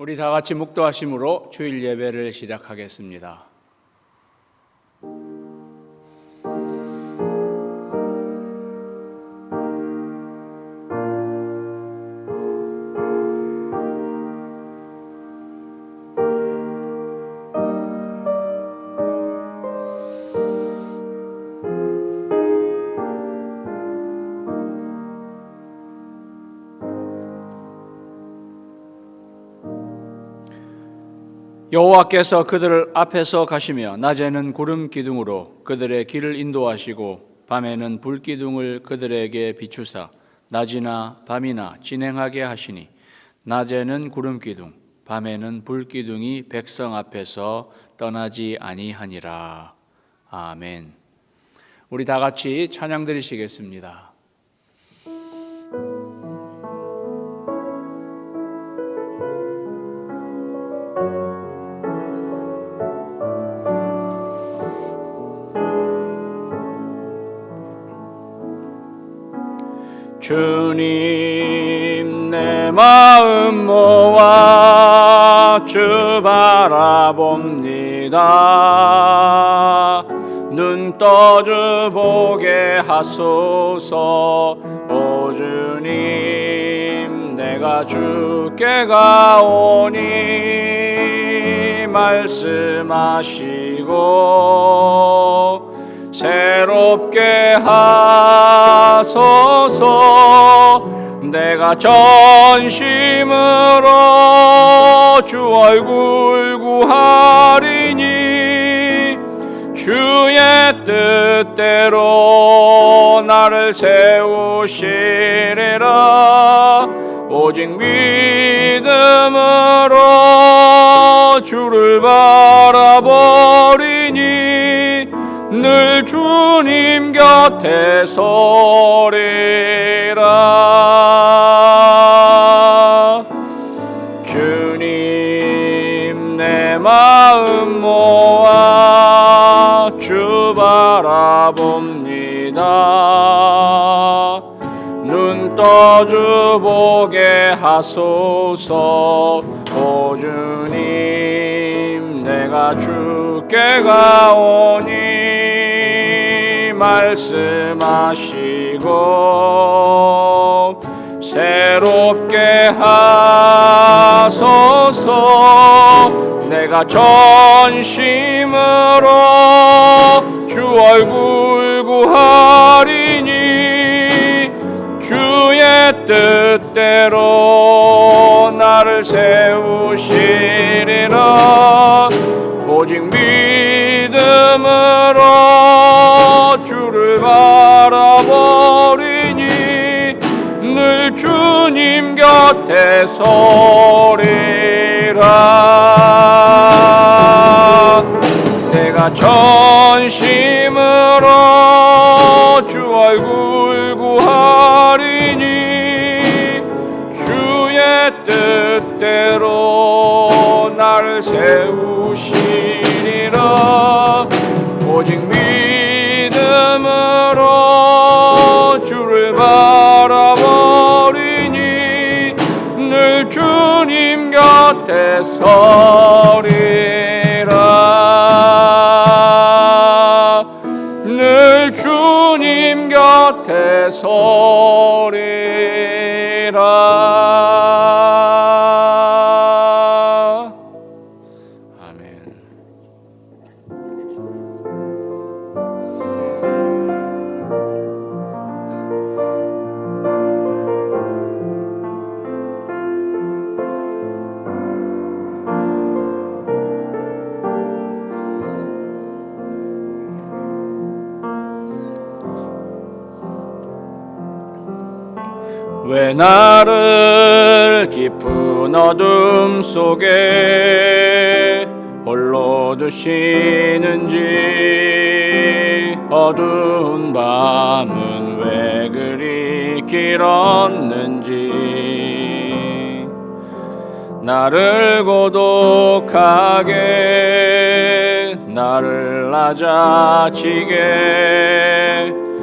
우리 다 같이 묵도하심으로 주일 예배를 시작하겠습니다. 여호와께서 그들 앞에서 가시며 낮에는 구름 기둥으로 그들의 길을 인도하시고 밤에는 불 기둥을 그들에게 비추사 낮이나 밤이나 진행하게 하시니 낮에는 구름 기둥 밤에는 불 기둥이 백성 앞에서 떠나지 아니하니라. 아멘. 우리 다 같이 찬양 드리시겠습니다. 주님 내 마음 모아 주 바라봅니다. 눈 떠 주 보게 하소서. 오 주님 내가 주께 가오니 말씀하시고 새롭게 하소서. 내가 전심으로 주 얼굴 구하리니 주의 뜻대로 나를 세우시리라. 오직 믿음으로 주를 바라보리니 늘 주님 곁에 서리라. 주님 내 마음 모아 주 바라봅니다. 눈 떠 주 보게 하소서. 오 주님 내가 주께 가오니 말씀하시고 새롭게 하소서. 내가 전심으로 주 얼굴 구하리니 주의 뜻대로 나를 세우시리라. 오직 믿음으로 주를 바라보리니 늘 주님 곁에 서리라. 내가 전심으로 주 얼굴 구하리니 주의 뜻대로 나를 세우시리라. 오직 믿음으로 주를 바라보리니 늘 주님 곁에 서리라. 늘 주님 곁에 서리라. 아멘. 왜 나를 깊은 어둠 속에 홀로 두시는지. 어두운 밤은 왜 그리 길었는지. 나를 고독하게 나를 낮아지게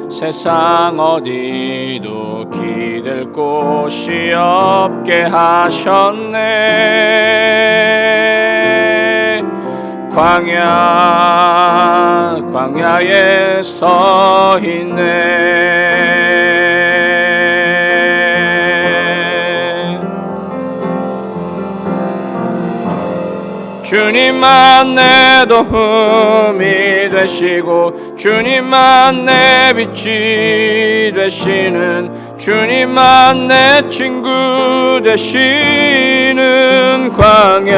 세상 어디도 어디도 기댈 곳이 없게 하셨네. 광야에 서 있네. 주님만 내 도움이 되시고 주님만 내 빛이 되시는, 주님만 내 친구 되시는 광야.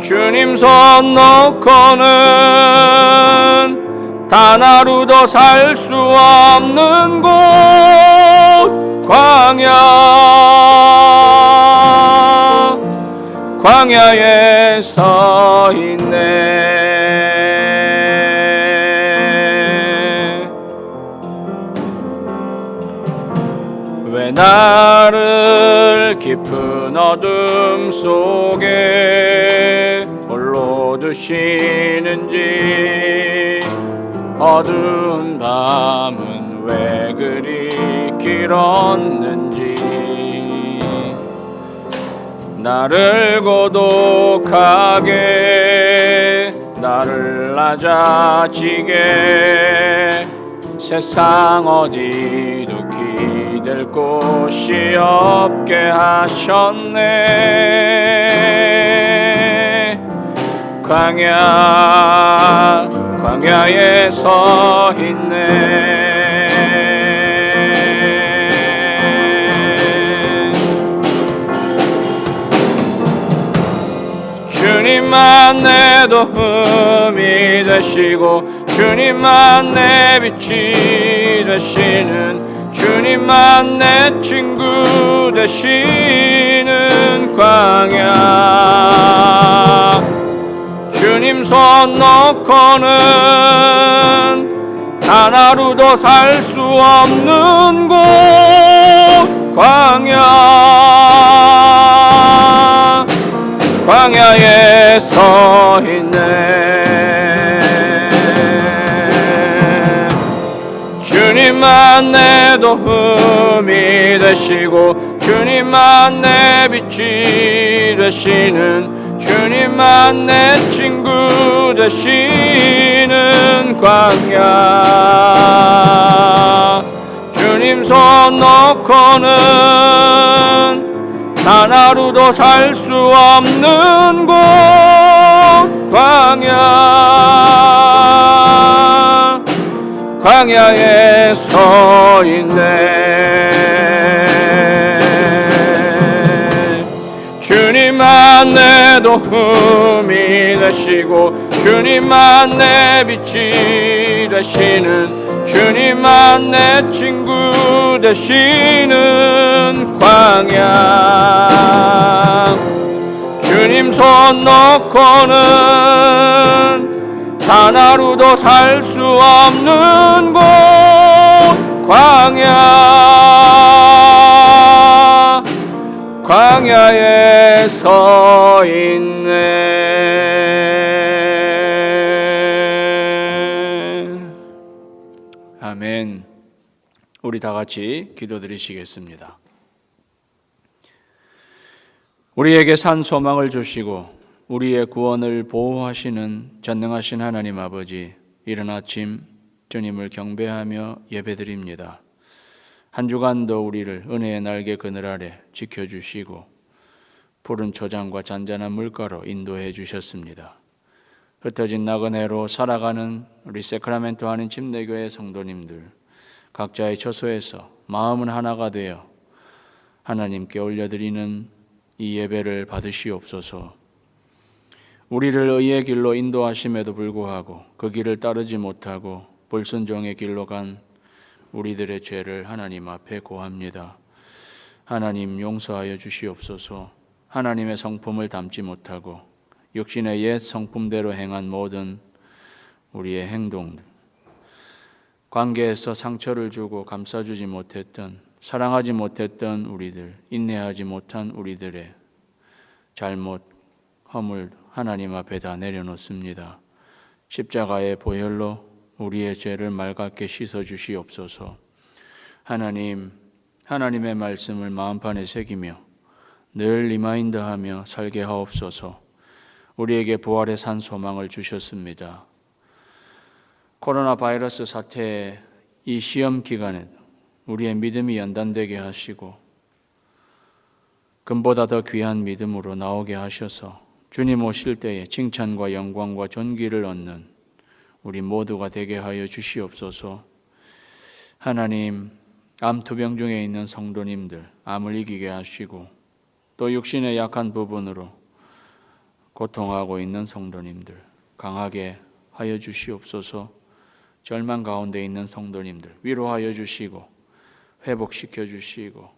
주님 손 놓고는 단 하루도 살 수 없는 곳 광야에 서 있네. 왜 나를 깊은 어둠 속에 홀로 두시는지, 어두운 밤은 왜 그리 길었는지, 나를 고독하게, 나를 낮아지게, 세상 어디도 기댈 곳이 없게 하셨네. 광야에 서 있네. 주님만 내 도움이 되시고 주님만 내 빛이 되시는, 주님만 내 친구 되시는 광야. 주님 손 놓고는 단 하루도 살 수 없는 곳 광야에 서 있네. 주님만 내 도움이 되시고 주님만 내 빛이 되시는, 주님만 내 친구 되시는 광야. 주님 손 놓고는 단 하루도 살 수 없는 곳 광야에 서 있네. 주님만 내 도움이 되시고 주님만 내 빛이 되시는, 주님만 내 친구 되시는 광야. 주님 손 놓고는 단 하루도 살 수 없는 곳 광야에 서 있네. 아멘. 우리 다 같이 기도드리시겠습니다. 우리에게 산 소망을 주시고 우리의 구원을 보호하시는 전능하신 하나님 아버지, 이른 아침 주님을 경배하며 예배드립니다. 한 주간도 우리를 은혜의 날개 그늘 아래 지켜주시고 푸른 초장과 잔잔한 물가로 인도해 주셨습니다. 흩어진 나그네로 살아가는 우리 세크라멘토 한인 침례교회 성도님들, 각자의 처소에서 마음은 하나가 되어 하나님께 올려드리는 이 예배를 받으시옵소서. 우리를 의의 길로 인도하심에도 불구하고 그 길을 따르지 못하고 불순종의 길로 간 우리들의 죄를 하나님 앞에 고합니다. 하나님 용서하여 주시옵소서. 하나님의 성품을 담지 못하고 육신의 옛 성품대로 행한 모든 우리의 행동들, 관계에서 상처를 주고 감싸주지 못했던, 사랑하지 못했던 우리들, 인내하지 못한 우리들의 잘못, 허물 하나님 앞에 다 내려놓습니다. 십자가의 보혈로 우리의 죄를 맑게 씻어 주시옵소서. 하나님, 하나님의 말씀을 마음판에 새기며 늘 리마인드하며 살게 하옵소서. 우리에게 부활의 산 소망을 주셨습니다. 코로나 바이러스 사태의 이 시험 기간에 우리의 믿음이 연단되게 하시고 금보다 더 귀한 믿음으로 나오게 하셔서 주님 오실 때에 칭찬과 영광과 존귀를 얻는 우리 모두가 되게 하여 주시옵소서. 하나님, 암투병 중에 있는 성도님들 암을 이기게 하시고 또 육신의 약한 부분으로 고통하고 있는 성도님들 강하게 하여 주시옵소서. 절망 가운데 있는 성도님들 위로하여 주시고 회복시켜 주시고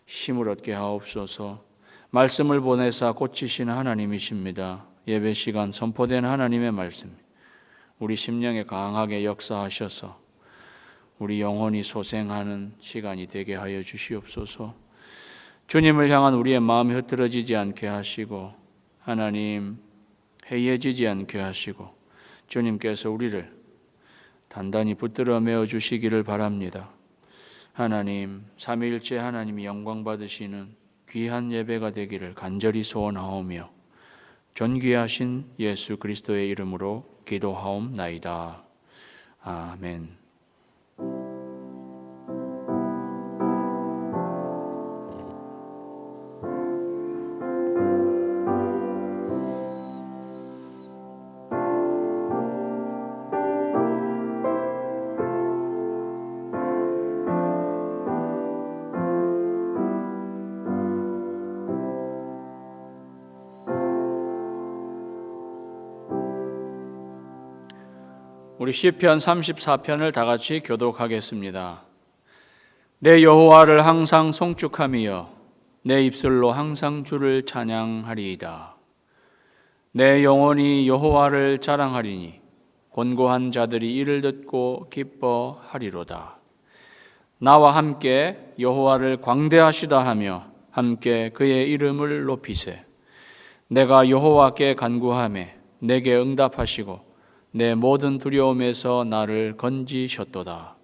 힘을 얻게 하옵소서. 말씀을 보내사 고치시는 하나님이십니다. 예배 시간 선포된 하나님의 말씀 우리 심령에 강하게 역사하셔서 우리 영혼이 소생하는 시간이 되게 하여 주시옵소서. 주님을 향한 우리의 마음이 흐트러지지 않게 하시고 하나님 해이해지지 않게 하시고 주님께서 우리를 단단히 붙들어 메어 주시기를 바랍니다. 하나님, 삼위일체 하나님이 영광 받으시는 귀한 예배가 되기를 간절히 소원하오며 존귀하신 예수 그리스도의 이름으로 기도하옵나이다. 아멘. 우리 시편 34편을 다 같이 교독하겠습니다. 내 여호와를 항상 송축하며 내 입술로 항상 주를 찬양하리이다. 내 영혼이 여호와를 자랑하리니 곤고한 자들이 이를 듣고 기뻐하리로다. 나와 함께 여호와를 광대하시다 하며 함께 그의 이름을 높이세. 내가 여호와께 간구하매 내게 응답하시고 내 모든 두려움에서 나를 건지셨도다.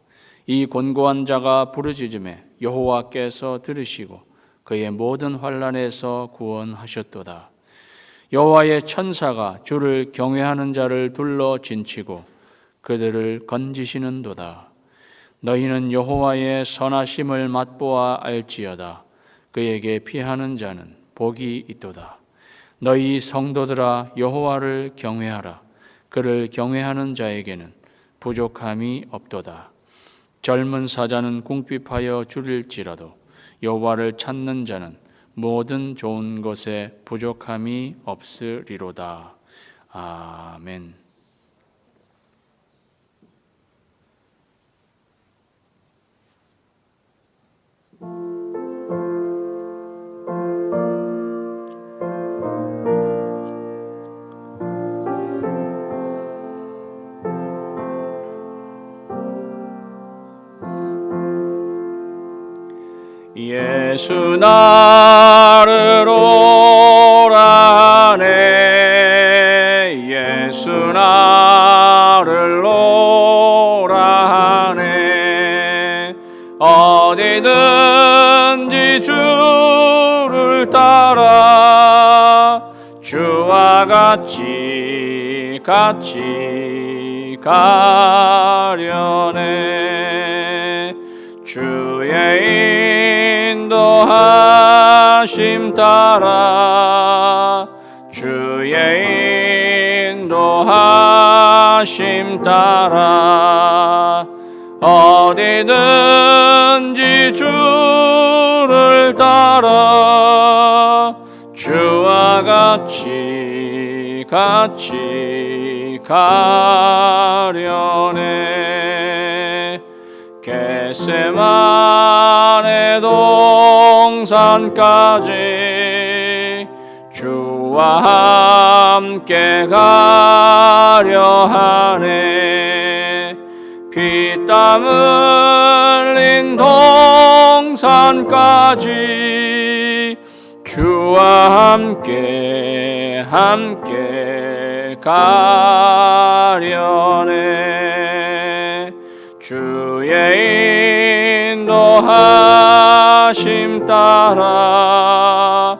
이 곤고한 자가 부르짖음에 여호와께서 들으시고 그의 모든 환난에서 구원하셨도다. 여호와의 천사가 주를 경외하는 자를 둘러 진치고 그들을 건지시는도다. 너희는 여호와의 선하심을 맛보아 알지어다. 그에게 피하는 자는 복이 있도다. 너희 성도들아 여호와를 경외하라. 그를 경외하는 자에게는 부족함이 없도다. 젊은 사자는 궁핍하여 줄일지라도 여호와를 찾는 자는 모든 좋은 것에 부족함이 없으리로다. 아멘. 예수 나를 오라 하네. 예수 나를 오라 하네. 어디든지 주를 따라 주와 같이 가려네. 주의 인도하심 따라 주의 인도하심 따라 어디든지 주를 따라 주와 같이 가려네. 겟세마네 동산까지 주와 함께 가려 하네. 피땀 흘린 동산까지 주와 함께 가려네. 인도하심 따라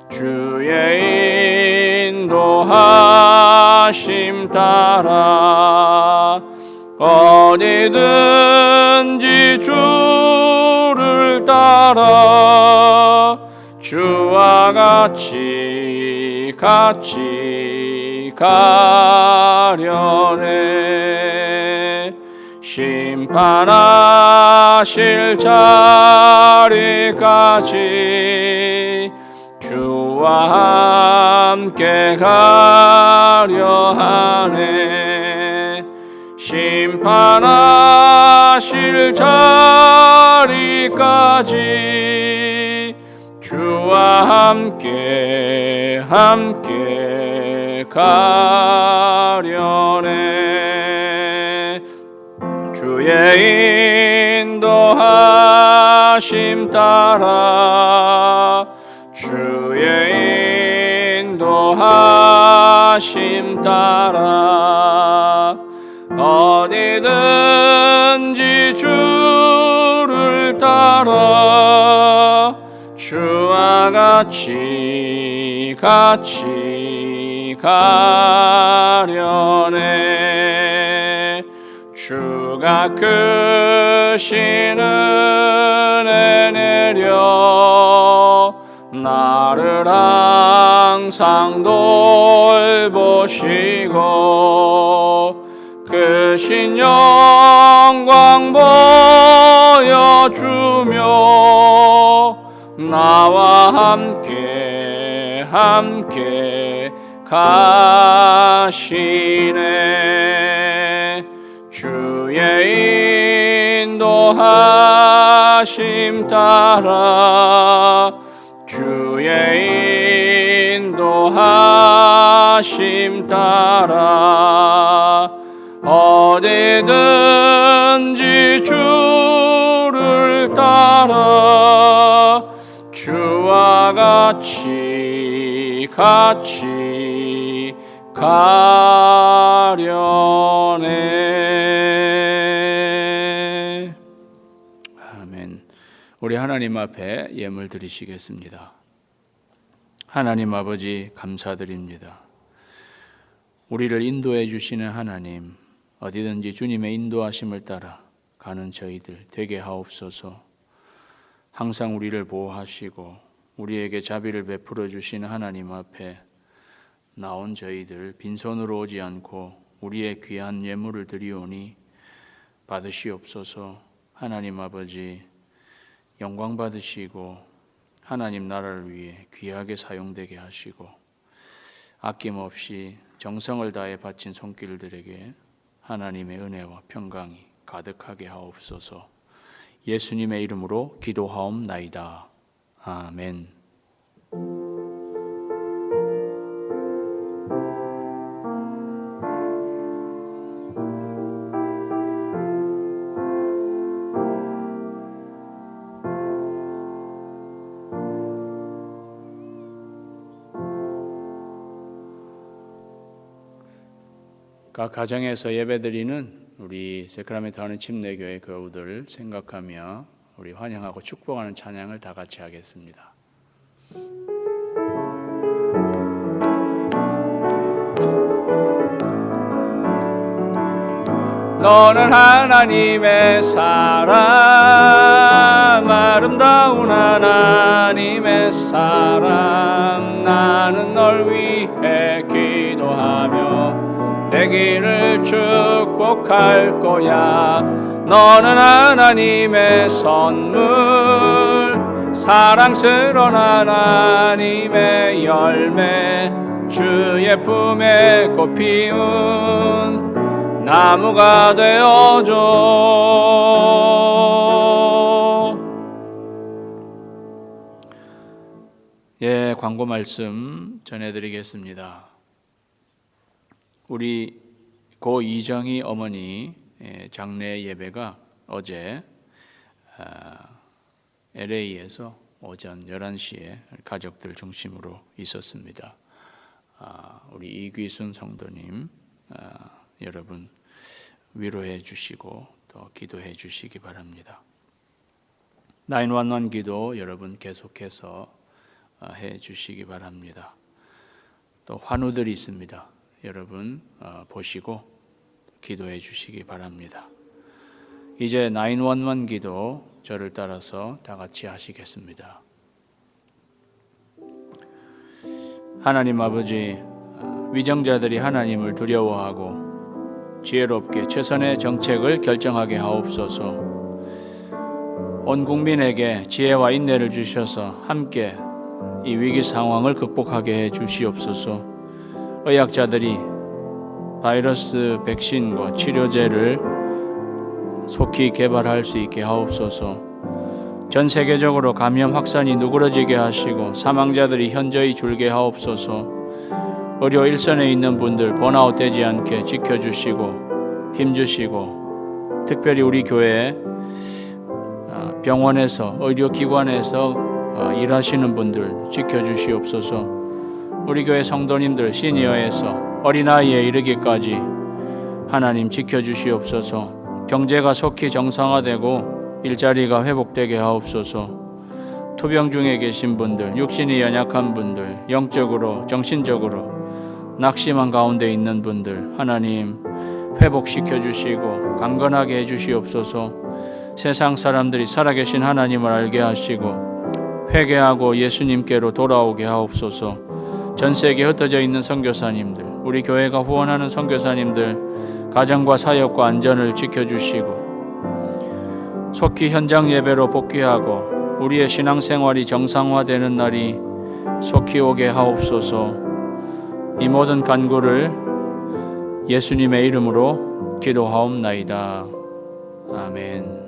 주의 인도하심 따라 어디든지 주를 따라 주와 같이 가려네. 심판하실 자리까지 주와 함께 가려 하네. 심판하실 자리까지 주와 함께 가려네. 주의 인도하심 따라 주의 인도하심 따라 어디든지 주를 따라 주와 같이 가려네. 주가 크신 은혜 내려 나를 항상 돌보시고 크신 영광 보여주며 나와 함께 가시네. 주의 인도하심 따라 주의 인도하심 따라 어디든지 주를 따라 주와 같이 가려네. 아멘. 우리 하나님 앞에 예물 드리시겠습니다. 하나님 아버지 감사드립니다. 우리를 인도해 주시는 하나님, 어디든지 주님의 인도하심을 따라 가는 저희들 되게 하옵소서. 항상 우리를 보호하시고 우리에게 자비를 베풀어 주시는 하나님 앞에 나온 저희들 빈손으로 오지 않고 우리의 귀한 예물을 드리오니 받으시옵소서. 하나님 아버지 영광 받으시고 하나님 나라를 위해 귀하게 사용되게 하시고 아낌없이 정성을 다해 바친 손길들에게 하나님의 은혜와 평강이 가득하게 하옵소서. 예수님의 이름으로 기도하옵나이다. 아멘. 각 가정에서 예배드리는 우리 세크라멘트 하는 침례교회 교우들 생각하며 우리 환영하고 축복하는 찬양을 다 같이 하겠습니다. 너는 하나님의 사람, 아름다운 하나님의 사람. 나는 널 위해 기도하며 내 길을 축복할 거야. 너는 하나님의 선물, 사랑스러운 하나님의 열매, 주의 품에 꽃 피운 나무가 되어줘. 예, 광고 말씀 전해드리겠습니다. 우리 고 이정희 어머니 장례 예배가 어제 LA에서 오전 11시에 가족들 중심으로 있었습니다. 우리 이귀순 성도님 여러분 위로해 주시고 또 기도해 주시기 바랍니다. 911 기도 여러분 계속해서 해 주시기 바랍니다. 또 환우들이 있습니다. 여러분 보시고 기도해 주시기 바랍니다. 이제 911 기도 저를 따라서 다 같이 하시겠습니다. 하나님 아버지, 위정자들이 하나님을 두려워하고 지혜롭게 최선의 정책을 결정하게 하옵소서. 온 국민에게 지혜와 인내를 주셔서 함께 이 위기 상황을 극복하게 해 주시옵소서. 의학자들이 바이러스 백신과 치료제를 속히 개발할 수 있게 하옵소서. 전 세계적으로 감염 확산이 누그러지게 하시고 사망자들이 현저히 줄게 하옵소서. 의료 일선에 있는 분들 번아웃 되지 않게 지켜주시고 힘주시고, 특별히 우리 교회 병원에서 의료기관에서 일하시는 분들 지켜주시옵소서. 우리 교회 성도님들 시니어에서 어린아이에 이르기까지 하나님 지켜주시옵소서. 경제가 속히 정상화되고 일자리가 회복되게 하옵소서. 투병 중에 계신 분들, 육신이 연약한 분들, 영적으로 정신적으로 낙심한 가운데 있는 분들 하나님 회복시켜 주시고 강건하게 해주시옵소서. 세상 사람들이 살아계신 하나님을 알게 하시고 회개하고 예수님께로 돌아오게 하옵소서. 전 세계에 흩어져 있는 선교사님들, 우리 교회가 후원하는 선교사님들 가정과 사역과 안전을 지켜주시고 속히 현장 예배로 복귀하고 우리의 신앙생활이 정상화되는 날이 속히 오게 하옵소서. 이 모든 간구를 예수님의 이름으로 기도하옵나이다. 아멘.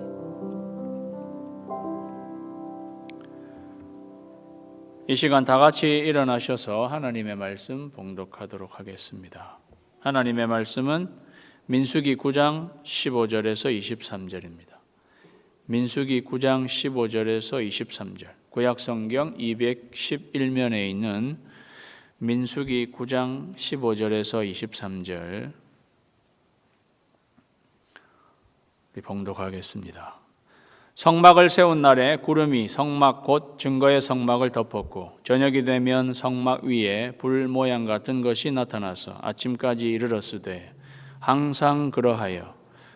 이 시간 다 같이 일어나셔서 하나님의 말씀 봉독하도록 하겠습니다. 하나님의 말씀은 민수기 9장 15절에서 23절입니다. 민수기 9장 15절에서 23절, 구약성경 211면에 있는 민수기 9장 15절에서 23절 봉독하겠습니다. 성막을 세운 날에 구름이 성막 곧 증거의 성막을 덮었고 저녁이 되면 성막 위에 불 모양 같은 것이 나타나서 아침까지 이르렀으되 항상 그러하여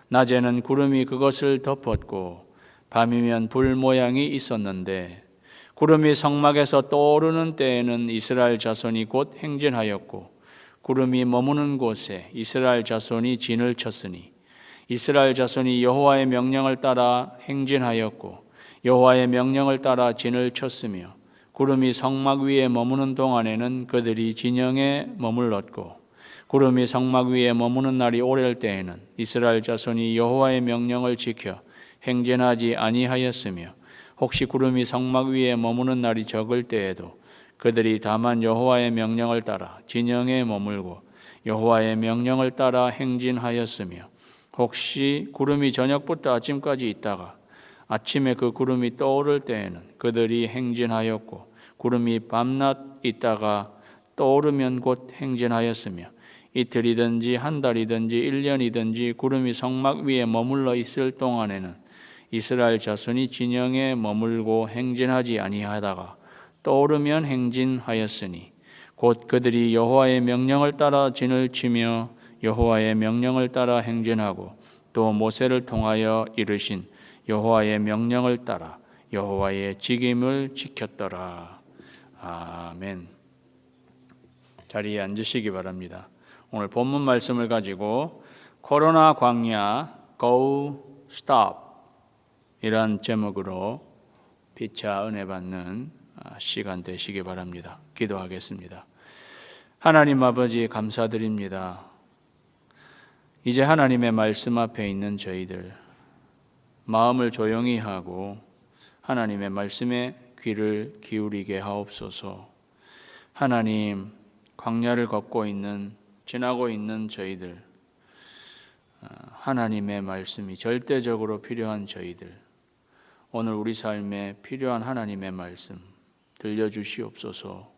낮에는 구름이 그것을 덮었고 밤이면 불 모양이 있었는데 구름이 성막에서 떠오르는 때에는 이스라엘 자손이 곧 행진하였고 구름이 머무는 곳에 이스라엘 자손이 진을 쳤으니 이스라엘 자손이 여호와의 명령을 따라 행진하였고 여호와의 명령을 따라 진을 쳤으며 구름이 성막 위에 머무는 동안에는 그들이 진영에 머물렀고 구름이 성막 위에 머무는 날이 오랠 때에는 이스라엘 자손이 여호와의 명령을 지켜 행진하지 아니하였으며 혹시 구름이 성막 위에 머무는 날이 적을 때에도 그들이 다만 여호와의 명령을 따라 진영에 머물고 여호와의 명령을 따라 행진하였으며 혹시 구름이 저녁부터 아침까지 있다가 아침에 그 구름이 떠오를 때에는 그들이 행진하였고 구름이 밤낮 있다가 떠오르면 곧 행진하였으며 이틀이든지 한 달이든지 1년이든지 구름이 성막 위에 머물러 있을 동안에는 이스라엘 자손이 진영에 머물고 행진하지 아니하다가 떠오르면 행진하였으니 곧 그들이 여호와의 명령을 따라 진을 치며 여호와의 명령을 따라 행진하고 또 모세를 통하여 이르신 여호와의 명령을 따라 여호와의 직임을 지켰더라. 아멘. 자리에 앉으시기 바랍니다. 오늘 본문 말씀을 가지고 코로나 광야 Go Stop 이런 제목으로 피차 은혜 받는 시간 되시기 바랍니다. 기도하겠습니다. 하나님 아버지 감사드립니다. 이제 하나님의 말씀 앞에 있는 저희들 마음을 조용히 하고 하나님의 말씀에 귀를 기울이게 하옵소서. 하나님, 광야를 걷고 있는 지나고 있는 저희들 하나님의 말씀이 절대적으로 필요한 저희들 오늘 우리 삶에 필요한 하나님의 말씀 들려주시옵소서.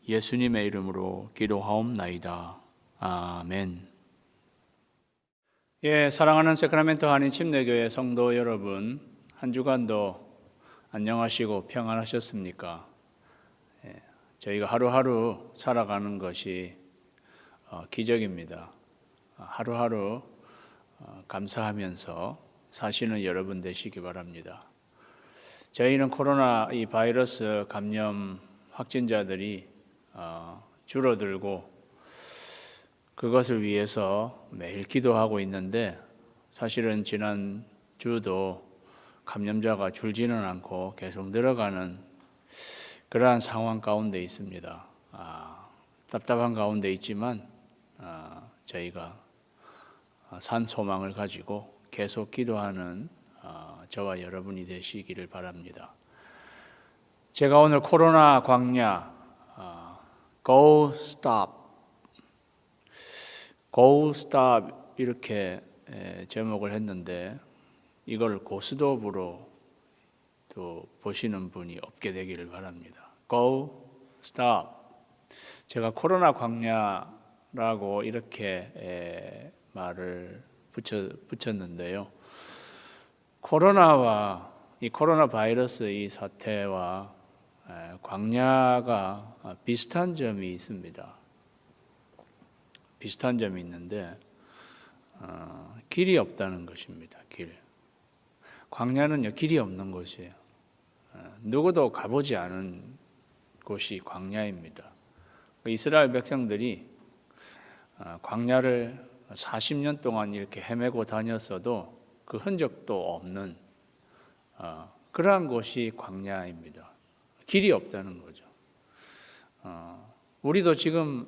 예수님의 이름으로 기도하옵나이다. 아멘. 예, 사랑하는 세크라멘토 한인 침례교회 성도 여러분, 한 주간도 안녕하시고 평안하셨습니까? 저희가 하루하루 살아가는 것이 기적입니다. 하루하루 감사하면서 사시는 여러분 되시기 바랍니다. 저희는 코로나 이 바이러스 감염 확진자들이 줄어들고 그것을 위해서 매일 기도하고 있는데, 사실은 지난 주도 감염자가 줄지는 않고 계속 늘어가는 그러한 상황 가운데 있습니다. 답답한 가운데 있지만 저희가 산 소망을 가지고 계속 기도하는 저와 여러분이 되시기를 바랍니다. 제가 오늘 코로나 광야 Go Stop 이렇게 제목을 했는데, 이걸 고스톱으로 또 보시는 분이 없게 되기를 바랍니다. Go Stop. 제가 코로나 광야라고 이렇게 말을 붙였는데요. 코로나와 이 코로나 바이러스 이 사태와 광야가 비슷한 점이 있습니다. 비슷한 점이 있는데 길이 없다는 것입니다. 광야는요, 길이 없는 곳이에요. 누구도 가보지 않은 곳이 광야입니다. 이스라엘 백성들이 광야를 40년 동안 이렇게 헤매고 다녔어도 그 흔적도 없는 그러한 곳이 광야입니다. 길이 없다는 거죠. 우리도 지금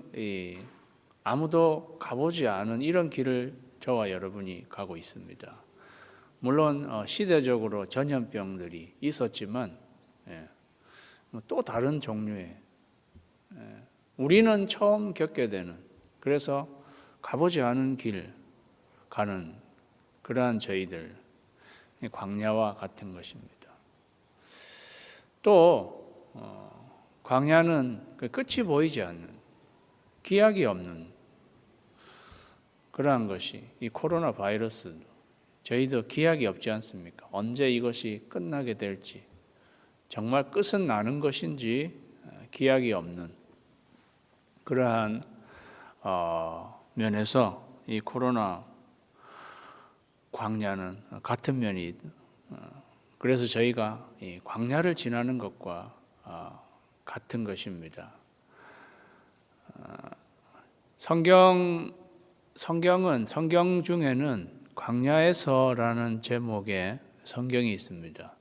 아무도 가보지 않은 이런 길을 저와 여러분이 가고 있습니다. 물론 시대적으로 전염병들이 있었지만 또 다른 종류의, 우리는 처음 겪게 되는, 그래서 가보지 않은 길 가는 그러한 저희들, 광야와 같은 것입니다. 또 광야는 끝이 보이지 않는, 기약이 없는 그러한 것이 이 코로나 바이러스, 저희도 기약이 없지 않습니까? 언제 이것이 끝나게 될지, 정말 끝은 나는 것인지 기약이 없는 그러한 면에서 이 코로나 광야는 같은 면이, 그래서 저희가 이 광야를 지나는 것과 같은 것입니다. 성경 중에는 광야에서라는 제목의 성경이 있습니다.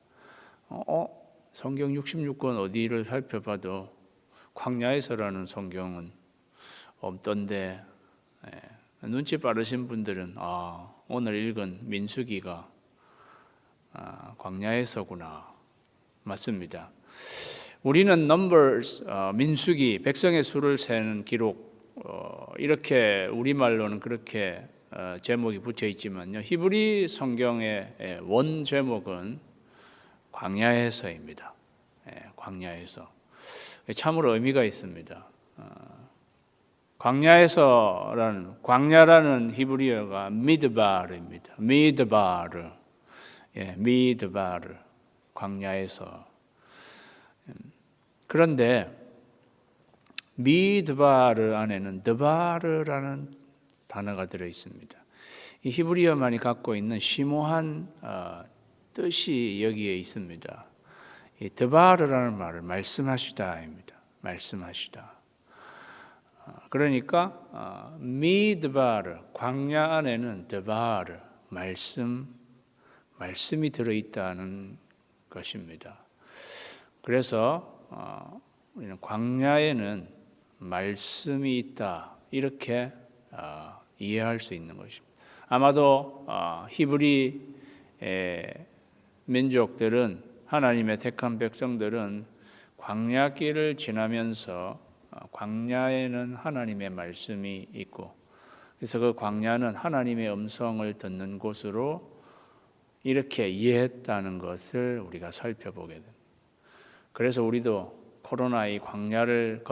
성경 66권 어디를 살펴봐도 광야에서라는 성경은 없던데, 눈치 빠르신 분들은 오늘 읽은 민수기가 광야에서구나. 맞습니다. 우리는 Numbers, 민수기, 백성의 수를 세는 기록, 이렇게 우리말로는 그렇게 제목이 붙여 있지만요, 히브리 성경의 원 제목은 광야에서입니다. 광야에서. 참으로 의미가 있습니다. 광야라는 히브리어가 미드바르입니다. 미드바르, 광야에서. 그런데 미드바르 안에는 드바르라는 단어가 들어 있습니다. 이 히브리어만이 갖고 있는 심오한 뜻이 여기에 있습니다. 이 드바르라는 말을 말씀하시다입니다. 말씀하시다. 그러니까 미드바르, 광야 안에는 드바르, 말씀이 들어 있다는 것입니다. 그래서 우리는 광야에는 말씀이 있다, 이렇게 이해할 수 있는 것입니다. 아마도 히브리 민족들은, 하나님의 택한 백성들은 광야길을 지나면서 광야에는 하나님의 말씀이 있고, 그래서 그 광야는 하나님의 음성을 듣는 곳으로 이렇게 이해했다는 것을 우리가 살펴보게 됩니다. 그래서 우리도 코로나의 광야를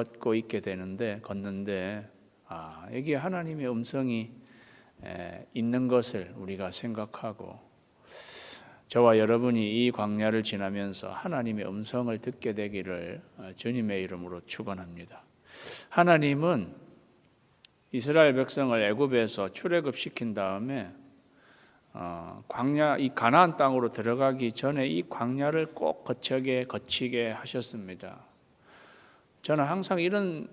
걷는데 여기에 하나님의 음성이 있는 것을 우리가 생각하고, 저와 여러분이 이 광야를 지나면서 하나님의 음성을 듣게 되기를 주님의 이름으로 축원합니다. 하나님은 이스라엘 백성을 애굽에서 출애굽시킨 다음에 광야, 이 가나안 땅으로 들어가기 전에 이 광야를 꼭 거치게 하셨습니다. 저는 항상 이런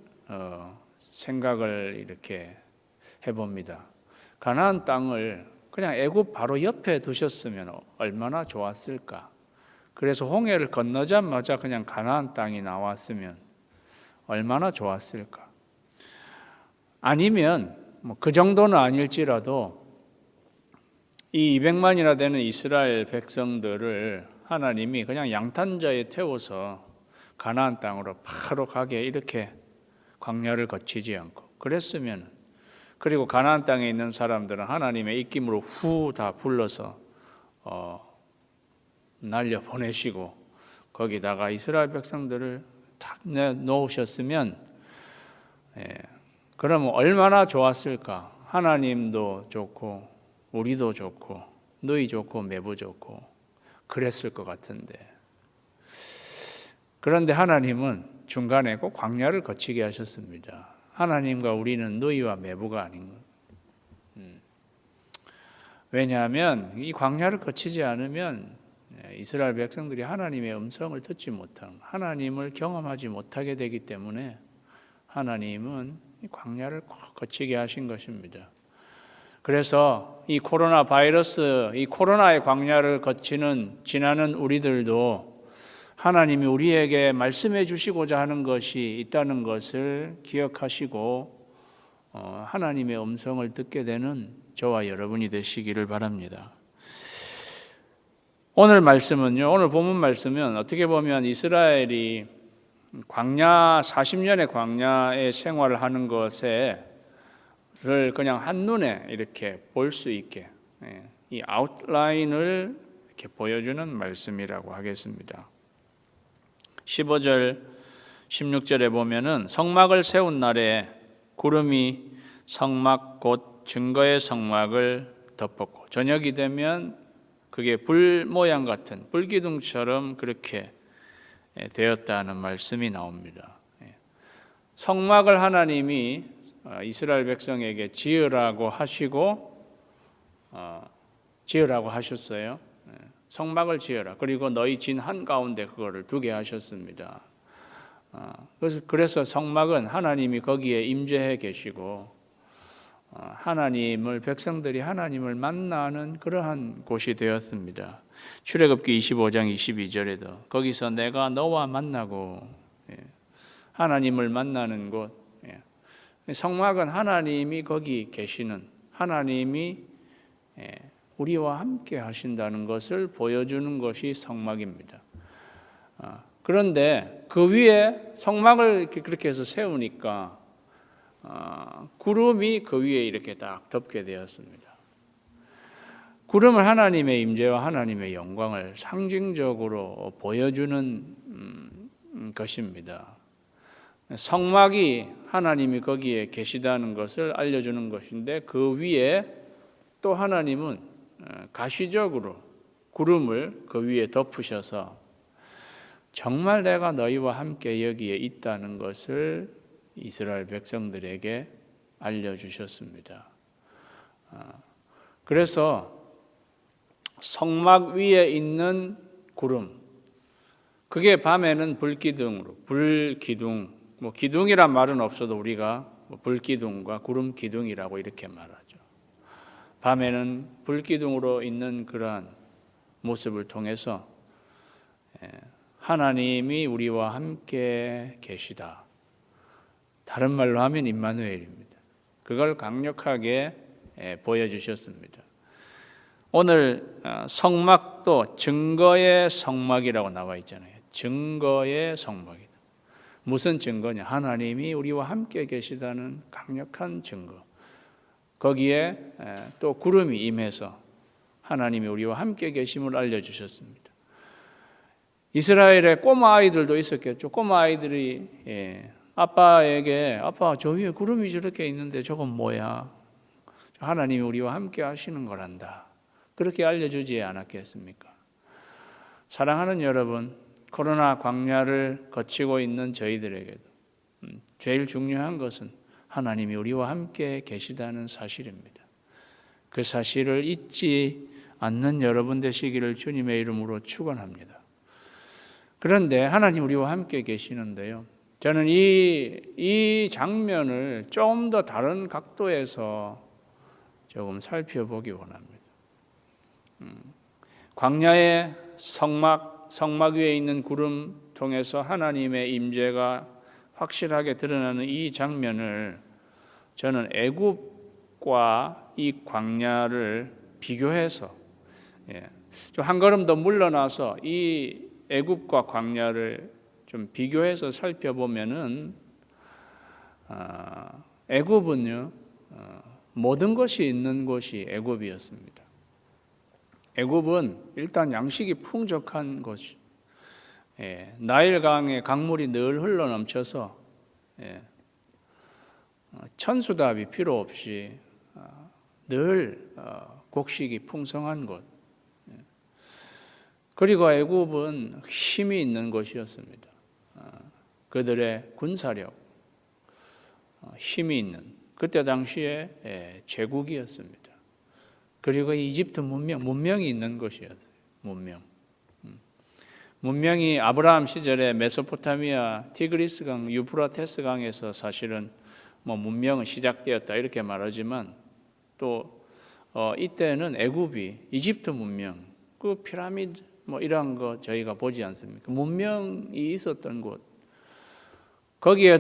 생각을 이렇게 해봅니다. 가나안 땅을 그냥 애굽 바로 옆에 두셨으면 얼마나 좋았을까. 그래서 홍해를 건너자마자 그냥 가나안 땅이 나왔으면 얼마나 좋았을까. 아니면 그 정도는 아닐지라도 이 200만이나 되는 이스라엘 백성들을 하나님이 그냥 양탄자에 태워서 가나안 땅으로 바로 가게 이렇게 광야를 거치지 않고 그랬으면, 그리고 가나안 땅에 있는 사람들은 하나님의 입김으로 후 다 불러서 날려 보내시고 거기다가 이스라엘 백성들을 탁 놓으셨으면 그러면 얼마나 좋았을까. 하나님도 좋고 우리도 좋고 너희 좋고 매부 좋고 그랬을 것 같은데, 그런데 하나님은 중간에 꼭 광야를 거치게 하셨습니다. 하나님과 우리는 너희와 매부가 아닌 것. 왜냐하면 이 광야를 거치지 않으면 이스라엘 백성들이 하나님의 음성을 듣지 못하는, 하나님을 경험하지 못하게 되기 때문에 하나님은 이 광야를 꼭 거치게 하신 것입니다. 그래서 이 코로나 바이러스, 이 코로나의 광야를 지나는 우리들도 하나님이 우리에게 말씀해 주시고자 하는 것이 있다는 것을 기억하시고 하나님의 음성을 듣게 되는 저와 여러분이 되시기를 바랍니다. 오늘 본문 말씀은 어떻게 보면 이스라엘이 광야 40년의 광야의 생활을 하는 것을 그냥 한눈에 이렇게 볼 수 있게 이 아웃라인을 이렇게 보여주는 말씀이라고 하겠습니다. 15절 16절에 보면은 성막을 세운 날에 구름이 성막 곧 증거의 성막을 덮었고 저녁이 되면 그게 불 모양 같은 불기둥처럼 그렇게 되었다는 말씀이 나옵니다. 성막을 하나님이 이스라엘 백성에게 지으라고 하셨어요. 성막을 지어라. 그리고 너희 진 한가운데 그거를 두게 하셨습니다. 그래서 성막은 하나님이 거기에 임재해 계시고 백성들이 하나님을 만나는 그러한 곳이 되었습니다. 출애굽기 25장 22절에도 거기서 내가 너와 만나고 하나님을 만나는 곳, 성막은 하나님이 거기 계시는, 하나님이 우리와 함께 하신다는 것을 보여주는 것이 성막입니다. 그런데 그 위에 성막을 그렇게 해서 세우니까 구름이 그 위에 이렇게 딱 덮게 되었습니다. 구름은 하나님의 임재와 하나님의 영광을 상징적으로 보여주는 것입니다. 성막이 하나님이 거기에 계시다는 것을 알려주는 것인데 그 위에 또 하나님은 가시적으로 구름을 그 위에 덮으셔서 정말 내가 너희와 함께 여기에 있다는 것을 이스라엘 백성들에게 알려주셨습니다. 그래서 성막 위에 있는 구름, 그게 밤에는 불기둥, 기둥이란 말은 없어도 우리가 불기둥과 구름 기둥이라고 이렇게 말하죠. 밤에는 불기둥으로 있는 그러한 모습을 통해서 하나님이 우리와 함께 계시다. 다른 말로 하면 임마누엘입니다. 그걸 강력하게 보여주셨습니다. 오늘 성막도 증거의 성막이라고 나와 있잖아요. 증거의 성막이다. 무슨 증거냐? 하나님이 우리와 함께 계시다는 강력한 증거. 거기에 또 구름이 임해서 하나님이 우리와 함께 계심을 알려주셨습니다. 이스라엘의 꼬마 아이들도 있었겠죠. 꼬마 아이들이 아빠에게 아빠 저 위에 구름이 저렇게 있는데 저건 뭐야? 하나님이 우리와 함께 하시는 거란다. 그렇게 알려주지 않았겠습니까? 사랑하는 여러분, 코로나 광야를 거치고 있는 저희들에게도 제일 중요한 것은 하나님이 우리와 함께 계시다는 사실입니다. 그 사실을 잊지 않는 여러분 되시기를 주님의 이름으로 축원합니다. 그런데 하나님 우리와 함께 계시는데요, 저는 이 장면을 좀 더 다른 각도에서 조금 살펴보기 원합니다. 광야의 성막 위에 있는 구름 통해서 하나님의 임재가 확실하게 드러나는 이 장면을 저는 애굽과 이 광야를 비교해서 좀 한 걸음 더 물러나서 이 애굽과 광야를 좀 비교해서 살펴보면은 애굽은요, 모든 것이 있는 곳이 애굽이었습니다. 애굽은 일단 양식이 풍족한 곳이, 나일강의 강물이 늘 흘러 넘쳐서 천수답이 필요 없이 늘 곡식이 풍성한 곳. 그리고 애굽은 힘이 있는 곳이었습니다. 그들의 군사력, 힘이 있는 그때 당시에 제국이었습니다. 그리고 이집트 문명이 있는 곳이었어요. 문명이 아브라함 시절에 메소포타미아 티그리스강, 유프라테스강에서 사실은 문명은 시작되었다 이렇게 말하지만 또 이때는 애굽이 이집트 문명, 그 피라미드 이런 거 저희가 보지 않습니까? 문명이 있었던 곳. 거기에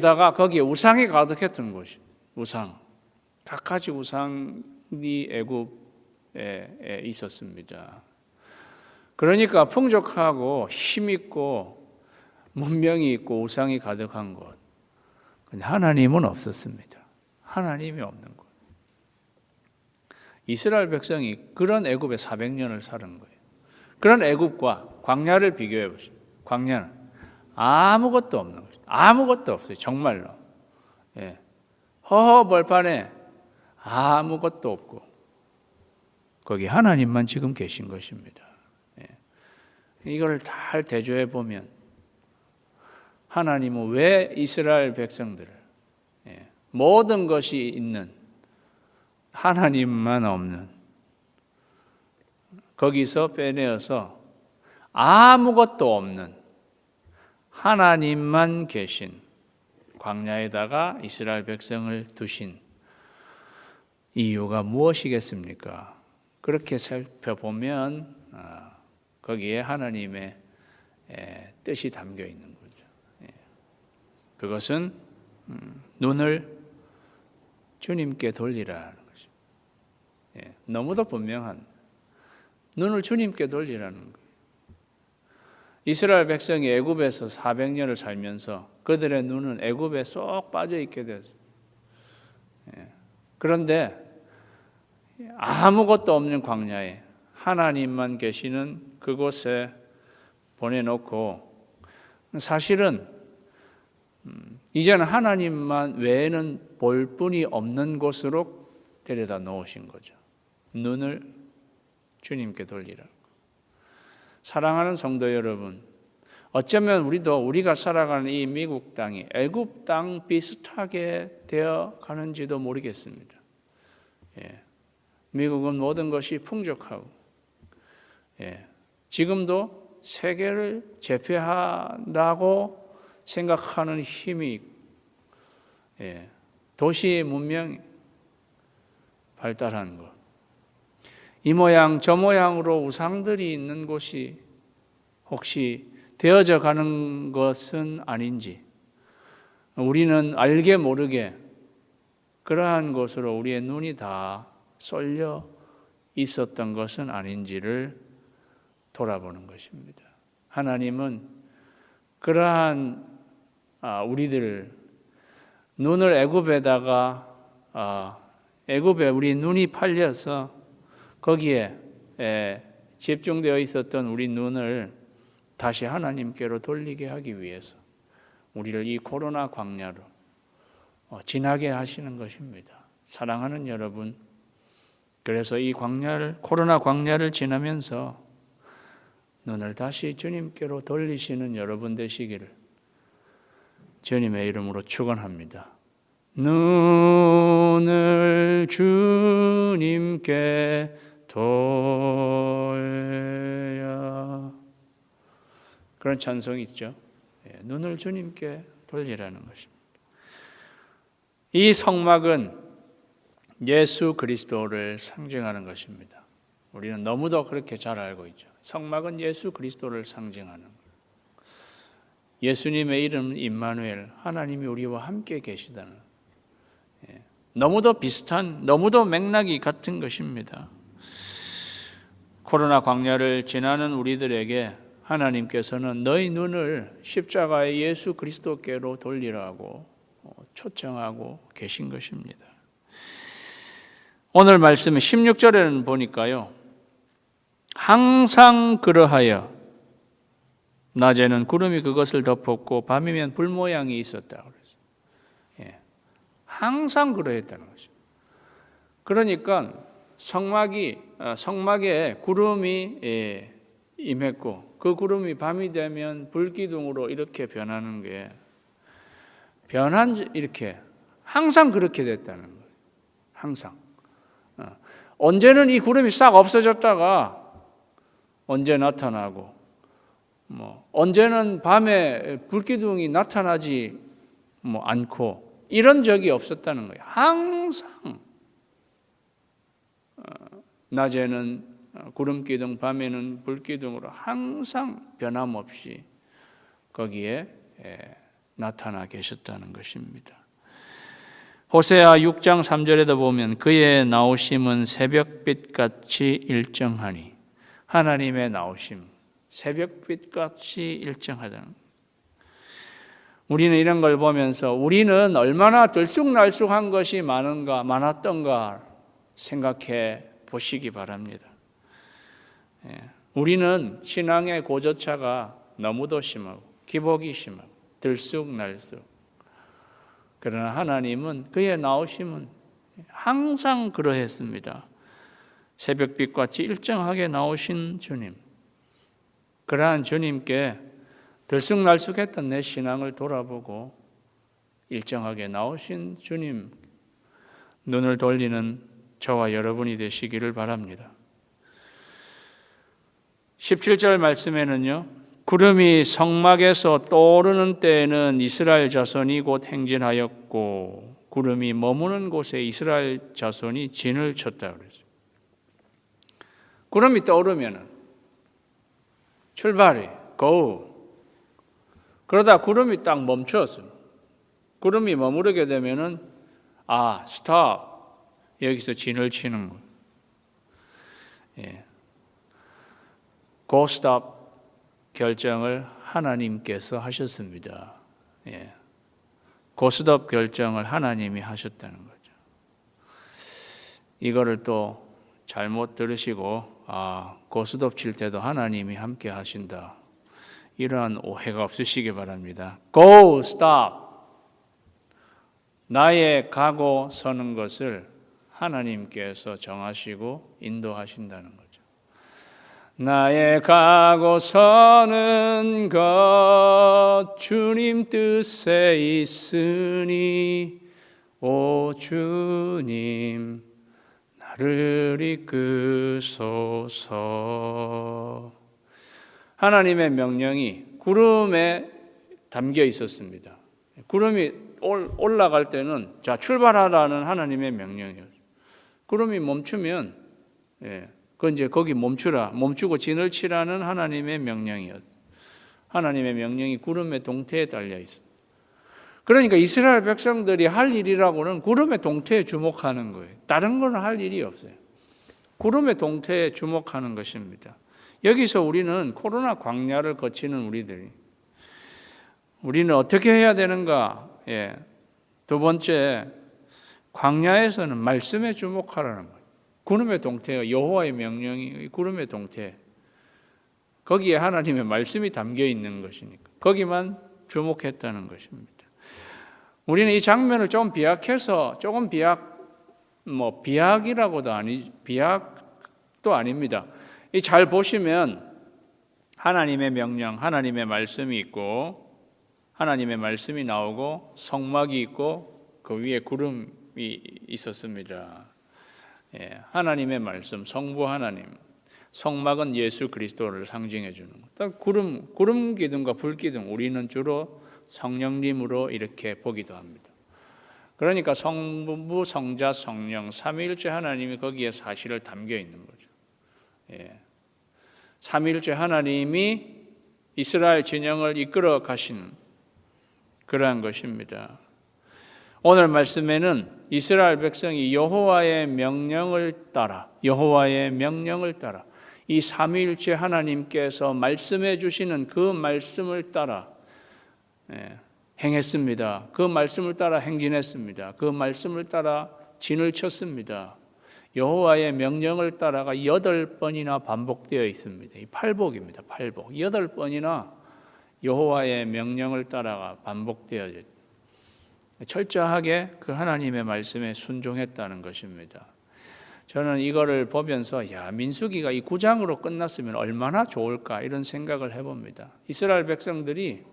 우상이 가득했던 곳이, 우상, 각가지 우상이 애굽에 있었습니다. 그러니까 풍족하고 힘있고 문명이 있고 우상이 가득한 곳. 근데 하나님은 없었습니다. 하나님이 없는 곳. 이스라엘 백성이 그런 애굽에 400년을 사는 거예요. 그런 애굽과 광야를 비교해 보시죠. 광야는 아무것도 없는 거죠. 아무것도 없어요. 정말로. 허허벌판에 아무것도 없고 거기 하나님만 지금 계신 것입니다. 이걸 잘 대조해 보면 하나님은 왜 이스라엘 백성들을 모든 것이 있는 하나님만 없는 거기서 빼내어서 아무것도 없는 하나님만 계신 광야에다가 이스라엘 백성을 두신 이유가 무엇이겠습니까? 그렇게 살펴보면 거기에 하나님의 뜻이 담겨 있는 거죠. 그것은 눈을 주님께 돌리라는 것입니다. 너무도 분명한 눈을 주님께 돌리라는 거예요. 이스라엘 백성이 애굽에서 400년을 살면서 그들의 눈은 애굽에 쏙 빠져 있게 됐어요. 그런데 아무것도 없는 광야에 하나님만 계시는 그곳에 보내놓고 사실은 이제는 하나님만 외에는 볼 뿐이 없는 곳으로 데려다 놓으신 거죠. 눈을 주님께 돌리라고. 사랑하는 성도 여러분, 어쩌면 우리가 살아가는 이 미국 땅이 애굽 땅 비슷하게 되어 가는지도 모르겠습니다. 미국은 모든 것이 풍족하고 지금도 세계를 제패한다고 생각하는 힘이 있고 도시 문명이 발달한 것, 이 모양 저 모양으로 우상들이 있는 곳이 혹시 되어져 가는 것은 아닌지, 우리는 알게 모르게 그러한 것으로 우리의 눈이 다 쏠려 있었던 것은 아닌지를 돌아보는 것입니다. 하나님은 그러한 우리들 눈을 애굽에 우리 눈이 팔려서 거기에 집중되어 있었던 우리 눈을 다시 하나님께로 돌리게 하기 위해서 우리를 이 코로나 광야로 지나게 하시는 것입니다. 사랑하는 여러분, 그래서 이 코로나 광야를 지나면서 눈을 다시 주님께로 돌리시는 여러분 되시기를 주님의 이름으로 축원합니다. 눈을 주님께 돌려. 그런 찬송이 있죠. 눈을 주님께 돌리라는 것입니다. 이 성막은 예수 그리스도를 상징하는 것입니다. 우리는 너무도 그렇게 잘 알고 있죠. 성막은 예수 그리스도를 상징하는 거예요. 예수님의 이름 임마누엘, 하나님이 우리와 함께 계시다는, 너무도 비슷한, 너무도 맥락이 같은 것입니다. 코로나 광야를 지나는 우리들에게 하나님께서는 너희 눈을 십자가의 예수 그리스도께로 돌리라고 초청하고 계신 것입니다. 오늘 말씀 16절에는 보니까요, 항상 그러하여 낮에는 구름이 그것을 덮었고 밤이면 불 모양이 있었다. 항상 그러했다는 것입니다. 그러니까 성막에 구름이 임했고 그 구름이 밤이 되면 불기둥으로 이렇게 변하는 게 이렇게 항상 그렇게 됐다는 거예요. 항상. 언제는 이 구름이 싹 없어졌다가 언제 나타나고, 언제는 밤에 불기둥이 나타나지 않고 이런 적이 없었다는 거예요. 항상 낮에는 구름기둥, 밤에는 불기둥으로 항상 변함없이 거기에 나타나 계셨다는 것입니다. 호세아 6장 3절에도 보면 그의 나오심은 새벽빛같이 일정하니, 하나님의 나오심, 새벽빛같이 일정하다는. 우리는 이런 걸 보면서 우리는 얼마나 들쑥날쑥한 것이 많았던가 생각해 보시기 바랍니다. 우리는 신앙의 고저차가 너무도 심하고 기복이 심하고 들쑥날쑥. 그러나 하나님은 그의 나오심은 항상 그러했습니다. 새벽빛같이 일정하게 나오신 주님, 그러한 주님께 들쑥날쑥했던 내 신앙을 돌아보고 일정하게 나오신 주님 눈을 돌리는 저와 여러분이 되시기를 바랍니다. 17절 말씀에는요, 구름이 성막에서 떠오르는 때에는 이스라엘 자손이 곧 행진하였고 구름이 머무는 곳에 이스라엘 자손이 진을 쳤다 그랬어요. 구름이 떠오르면 출발이 go. 그러다 구름이 딱 멈췄어요. 구름이 머무르게 되면은 stop. 여기서 진을 치는 거예요. Go stop 결정을 하나님께서 하셨습니다. Go stop 결정을 하나님이 하셨다는 거죠. 이거를 또 잘못 들으시고 Go stop 칠 때도 하나님이 함께 하신다, 이러한 오해가 없으시기 바랍니다. Go stop. 나의 가고 서는 것을 하나님께서 정하시고 인도하신다는 거죠. 나의 가고 서는 것 주님 뜻에 있으니 오 주님 나를 이끄소서. 하나님의 명령이 구름에 담겨 있었습니다. 구름이 올라갈 때는 자 출발하라는 하나님의 명령이었어요. 구름이 멈추면 그건 이제 거기 멈추고 진을 치라는 하나님의 명령이었어요. 하나님의 명령이 구름의 동태에 달려 있어요. 그러니까 이스라엘 백성들이 할 일이라고는 구름의 동태에 주목하는 거예요. 다른 거는 할 일이 없어요. 구름의 동태에 주목하는 것입니다. 여기서 우리는 코로나 광야를 거치는 우리는 어떻게 해야 되는가? 두 번째, 광야에서는 말씀에 주목하라는 거예요. 구름의 동태, 여호와의 명령이 구름의 동태, 거기에 하나님의 말씀이 담겨 있는 것이니까 거기만 주목했다는 것입니다. 우리는 이 장면을 좀 비약해서 비약이라고도 비약도 아닙니다. 잘 보시면 하나님의 명령, 하나님의 말씀이 있고 하나님의 말씀이 나오고 성막이 있고 그 위에 구름이 있었습니다. 하나님의 말씀, 성부 하나님, 성막은 예수 그리스도를 상징해 주는 것. 구름 기둥과 불 기둥, 우리는 주로 성령님으로 이렇게 보기도 합니다. 그러니까 성부, 성자, 성령, 삼위일체 하나님이 거기에 사실을 담겨 있는 거죠. 삼위일체 하나님이 이스라엘 진영을 이끌어 가시는 그러한 것입니다. 오늘 말씀에는 이스라엘 백성이 여호와의 명령을 따라 이 삼위일체 하나님께서 말씀해 주시는 그 말씀을 따라 행했습니다. 그 말씀을 따라 행진했습니다. 그 말씀을 따라 진을 쳤습니다. 여호와의 명령을 따라가 8번이나 반복되어 있습니다. 이 팔복입니다. 팔복. 8번이나 여호와의 명령을 따라가 반복되어 있습니다. 철저하게 그 하나님의 말씀에 순종했다는 것입니다. 저는 이거를 보면서 민수기가 이 9장으로 끝났으면 얼마나 좋을까 이런 생각을 해봅니다. 이스라엘 백성들이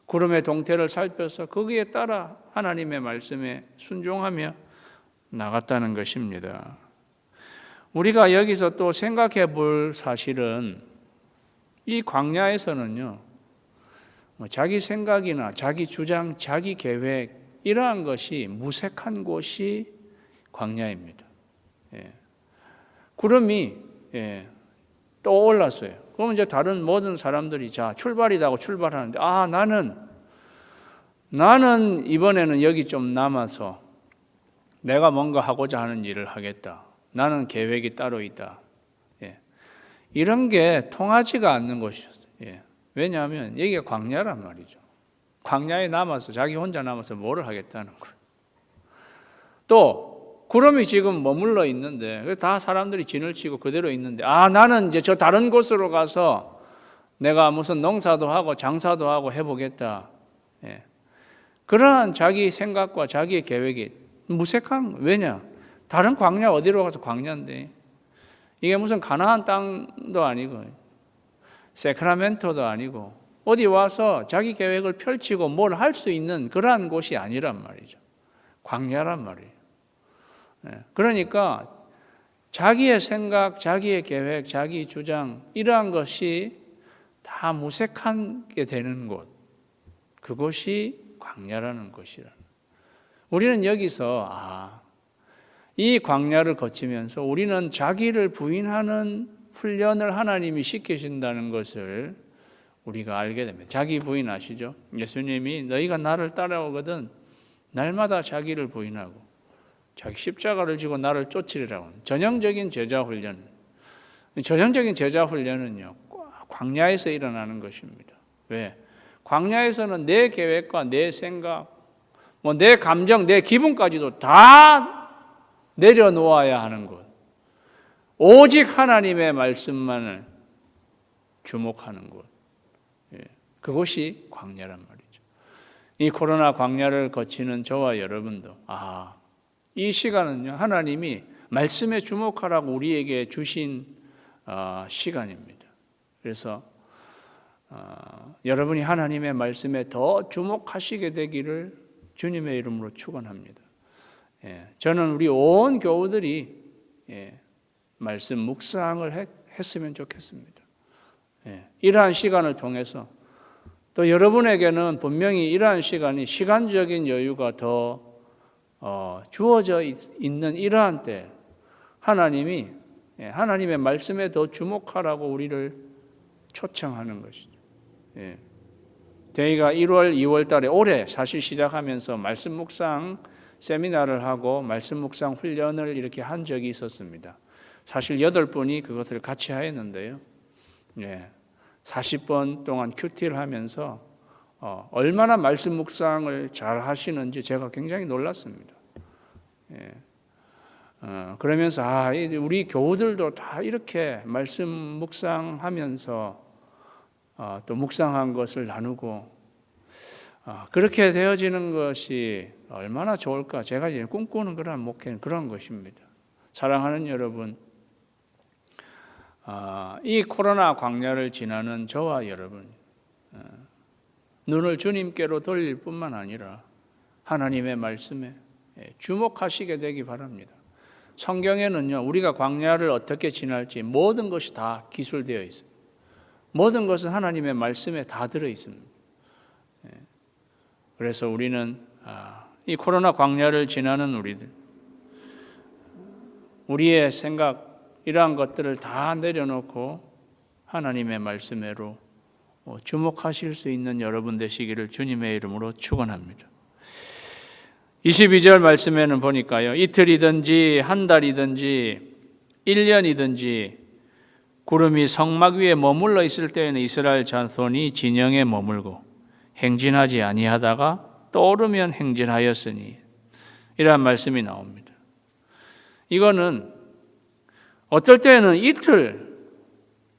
구름의 동태를 살펴서 거기에 따라 하나님의 말씀에 순종하며 나갔다는 것입니다. 우리가 여기서 또 생각해 볼 사실은 이 광야에서는요, 자기 생각이나 자기 주장, 자기 계획 이러한 것이 무색한 곳이 광야입니다. 구름이 떠올랐어요. 그러면 이제 다른 모든 사람들이 자 출발이다 하고 출발하는데 나는 이번에는 여기 좀 남아서 내가 뭔가 하고자 하는 일을 하겠다. 나는 계획이 따로 있다. 이런 게 통하지가 않는 것이었어요. 왜냐하면 여기가 광야란 말이죠. 광야에 남아서 자기 혼자 남아서 뭐를 하겠다는 거예요. 또 구름이 지금 머물러 있는데 다 사람들이 진을 치고 그대로 있는데 나는 이제 저 다른 곳으로 가서 내가 무슨 농사도 하고 장사도 하고 해보겠다. 그러한 자기 생각과 자기의 계획이 무색한, 왜냐? 다른 광야 어디로 가서 광야인데 이게 무슨 가나안 땅도 아니고 세크라멘토도 아니고 어디 와서 자기 계획을 펼치고 뭘 할 수 있는 그러한 곳이 아니란 말이죠. 광야란 말이에요. 그러니까 자기의 생각, 자기의 계획, 자기 주장 이러한 것이 다 무색하게 되는 곳, 그것이 광야라는 것이라. 우리는 여기서 이 광야를 거치면서 우리는 자기를 부인하는 훈련을 하나님이 시키신다는 것을 우리가 알게 됩니다. 자기 부인 아시죠? 예수님이 너희가 나를 따라오거든 날마다 자기를 부인하고 자기 십자가를 지고 나를 쫓으리라고. 전형적인 제자 훈련. 전형적인 제자 훈련은요, 광야에서 일어나는 것입니다. 왜? 광야에서는 내 계획과 내 생각, 내 감정, 내 기분까지도 다 내려놓아야 하는 것. 오직 하나님의 말씀만을 주목하는 것. 그것이 광야란 말이죠. 이 코로나 광야를 거치는 저와 여러분도 이 시간은요, 하나님이 말씀에 주목하라고 우리에게 주신 시간입니다. 그래서 여러분이 하나님의 말씀에 더 주목하시게 되기를 주님의 이름으로 축원합니다. 저는 우리 온 교우들이 말씀 묵상을 했으면 좋겠습니다. 이러한 시간을 통해서 또 여러분에게는 분명히 이러한 시간이 시간적인 여유가 더 주어져 있는 이러한 때 하나님이 하나님의 말씀에 더 주목하라고 우리를 초청하는 것이죠. 저희가 1월, 2월 달에 올해 사실 시작하면서 말씀 묵상 세미나를 하고 말씀 묵상 훈련을 이렇게 한 적이 있었습니다. 사실 8분이 그것을 같이 하였는데요. 40번 동안 큐티를 하면서 얼마나 말씀 묵상을 잘 하시는지 제가 굉장히 놀랐습니다. 그러면서 우리 교우들도 다 이렇게 말씀 묵상하면서 또 묵상한 것을 나누고 그렇게 되어지는 것이 얼마나 좋을까. 제가 이제 꿈꾸는 그런 목회는 그런 것입니다. 사랑하는 여러분, 이 코로나 광야를 지나는 저와 여러분, 눈을 주님께로 돌릴 뿐만 아니라 하나님의 말씀에 주목하시게 되기 바랍니다. 성경에는요, 우리가 광야를 어떻게 지날지 모든 것이 다 기술되어 있습니다. 모든 것은 하나님의 말씀에 다 들어 있습니다. 그래서 우리는 이 코로나 광야를 지나는 우리의 생각, 이러한 것들을 다 내려놓고 하나님의 말씀으로 주목하실 수 있는 여러분 되시기를 주님의 이름으로 축원합니다. 22절 말씀에는 보니까요, 이틀이든지 한 달이든지 1년이든지 구름이 성막 위에 머물러 있을 때에는 이스라엘 자손이 진영에 머물고 행진하지 아니하다가 떠오르면 행진하였으니, 이러한 말씀이 나옵니다. 이거는 어떨 때는 이틀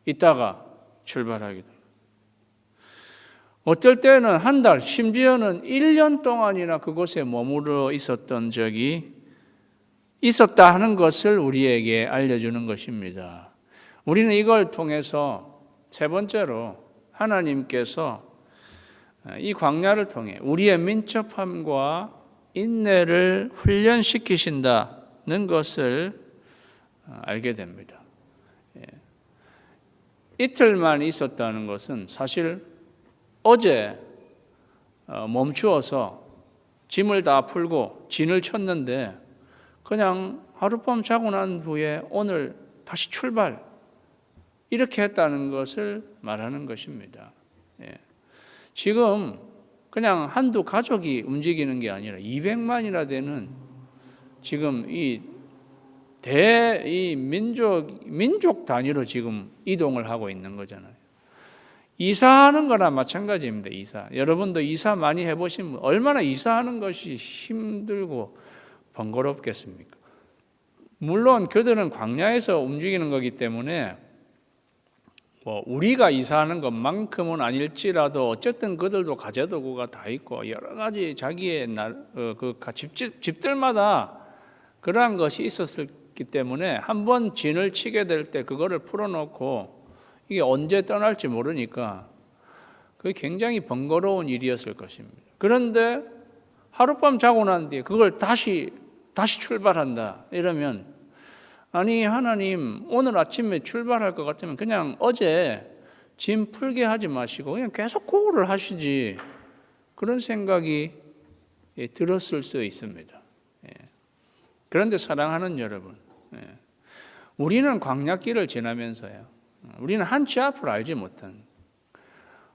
있다가 출발하기도 합니다. 어떨 때는 한 달, 심지어는 1년 동안이나 그곳에 머무르 있었던 적이 있었다 하는 것을 우리에게 알려주는 것입니다. 우리는 이걸 통해서 세 번째로 하나님께서 이 광야를 통해 우리의 민첩함과 인내를 훈련시키신다는 것을 알게 됩니다. 이틀만 있었다는 것은 사실 어제 멈추어서 짐을 다 풀고 진을 쳤는데 그냥 하룻밤 자고 난 후에 오늘 다시 출발, 이렇게 했다는 것을 말하는 것입니다. 지금 그냥 한두 가족이 움직이는 게 아니라 200만이나 되는 지금 이 민족 단위로 지금 이동을 하고 있는 거잖아요. 이사하는 거나 마찬가지입니다. 이사. 여러분도 이사 많이 해보시면 얼마나 이사하는 것이 힘들고 번거롭겠습니까? 물론 그들은 광야에서 움직이는 거기 때문에 우리가 이사하는 것만큼은 아닐지라도 어쨌든 그들도 가재도구가 다 있고 여러 가지 자기의 집들마다 그러한 것이 있었기 때문에 한번 진을 치게 될 때 그거를 풀어놓고 이게 언제 떠날지 모르니까 그게 굉장히 번거로운 일이었을 것입니다. 그런데 하룻밤 자고 난 뒤에 그걸 다시 출발한다 이러면, 아니 하나님 오늘 아침에 출발할 것 같으면 그냥 어제 짐 풀게 하지 마시고 그냥 계속 그거를 하시지, 그런 생각이 들었을 수 있습니다. 그런데 사랑하는 여러분, 우리는 광야길을 지나면서요, 우리는 한치 앞을 알지 못한,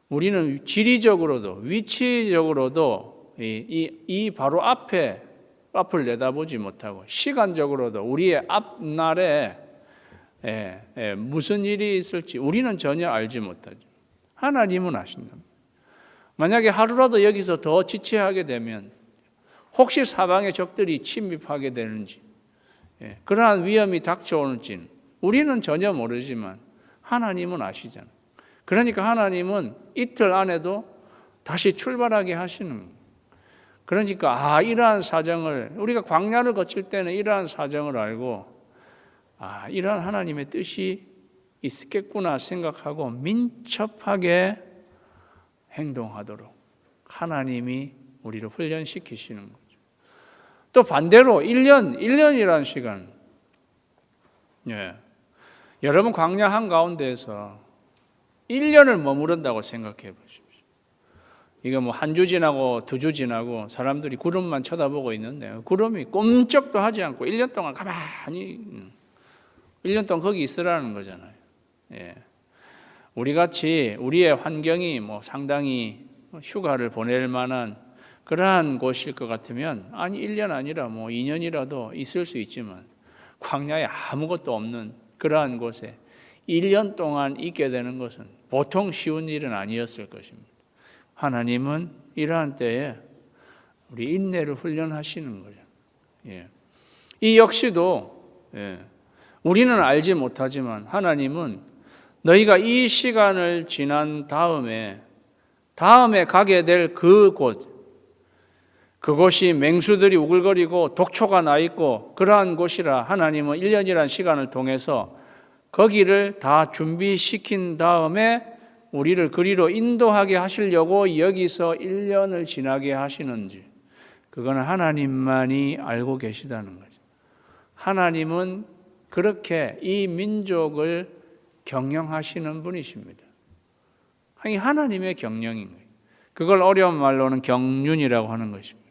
우리는 지리적으로도 위치적으로도 이 바로 앞을 내다보지 못하고 시간적으로도 우리의 앞날에 무슨 일이 있을지 우리는 전혀 알지 못하죠. 하나님은 아신다. 만약에 하루라도 여기서 더 지체하게 되면 혹시 사방의 적들이 침입하게 되는지, 그러한 위험이 닥쳐오는지는 우리는 전혀 모르지만 하나님은 아시잖아요. 그러니까 하나님은 이틀 안에도 다시 출발하게 하시는 거예요. 그러니까 이러한 사정을, 우리가 광야를 거칠 때는 이러한 사정을 알고 이러한 하나님의 뜻이 있겠구나 생각하고 민첩하게 행동하도록 하나님이 우리를 훈련시키시는 거죠. 또 반대로 1년이라는 시간, 여러분 광야 한가운데에서 1년을 머무른다고 생각해 보십시오. 이거 한 주 지나고 두 주 지나고 사람들이 구름만 쳐다보고 있는데 구름이 꼼짝도 하지 않고 1년 동안 가만히 1년 동안 거기 있으라는 거잖아요. 우리 같이 우리의 환경이 상당히 휴가를 보낼 만한 그러한 곳일 것 같으면 1년 아니라 2년이라도 있을 수 있지만 광야에 아무것도 없는 그러한 곳에 1년 동안 있게 되는 것은 보통 쉬운 일은 아니었을 것입니다. 하나님은 이러한 때에 우리 인내를 훈련하시는 거예요. 이 역시도 우리는 알지 못하지만 하나님은 너희가 이 시간을 지난 다음에 가게 될 그곳이 맹수들이 우글거리고 독초가 나 있고 그러한 곳이라 하나님은 1년이라는 시간을 통해서 거기를 다 준비시킨 다음에 우리를 그리로 인도하게 하시려고 여기서 1년을 지나게 하시는지, 그거는 하나님만이 알고 계시다는 거죠. 하나님은 그렇게 이 민족을 경영하시는 분이십니다. 하나님의 경영인 거예요. 그걸 어려운 말로는 경륜이라고 하는 것입니다.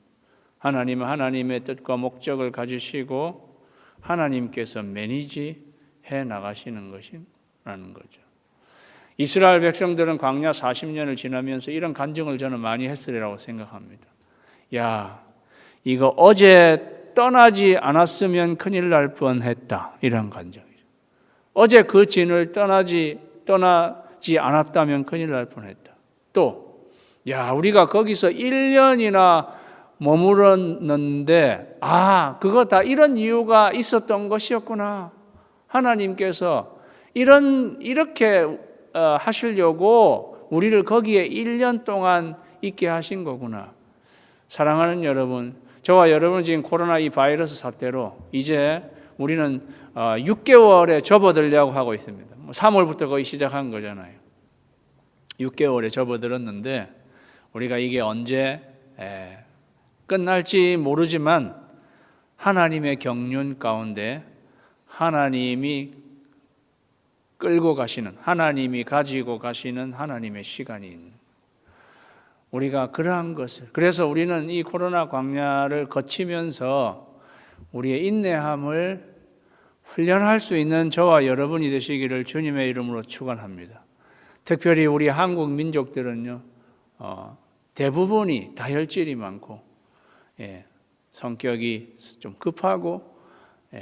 하나님은 하나님의 뜻과 목적을 가지시고 하나님께서 매니지해 나가시는 것이라는 거죠. 이스라엘 백성들은 광야 40년을 지나면서 이런 간증을 저는 많이 했으리라고 생각합니다. 야, 이거 어제 떠나지 않았으면 큰일 날 뻔했다, 이런 간증이죠. 어제 그 진을 떠나지 않았다면 큰일 날 뻔했다. 또, 야, 우리가 거기서 1년이나 머물렀는데, 그거 다 이런 이유가 있었던 것이었구나. 하나님께서 이렇게 하시려고 우리를 거기에 1년 동안 있게 하신 거구나. 사랑하는 여러분, 저와 여러분 지금 코로나 이 바이러스 사태로 이제 우리는 6개월에 접어들려고 하고 있습니다. 3월부터 거의 시작한 거잖아요. 6개월에 접어들었는데 우리가 이게 언제 끝날지 모르지만 하나님의 경륜 가운데 하나님이 끌고 가시는, 하나님이 가지고 가시는 하나님의 시간이 있는, 우리가 그러한 것을, 그래서 우리는 이 코로나 광야를 거치면서 우리의 인내함을 훈련할 수 있는 저와 여러분이 되시기를 주님의 이름으로 축원합니다. 특별히 우리 한국 민족들은요, 대부분이 다혈질이 많고, 성격이 좀 급하고,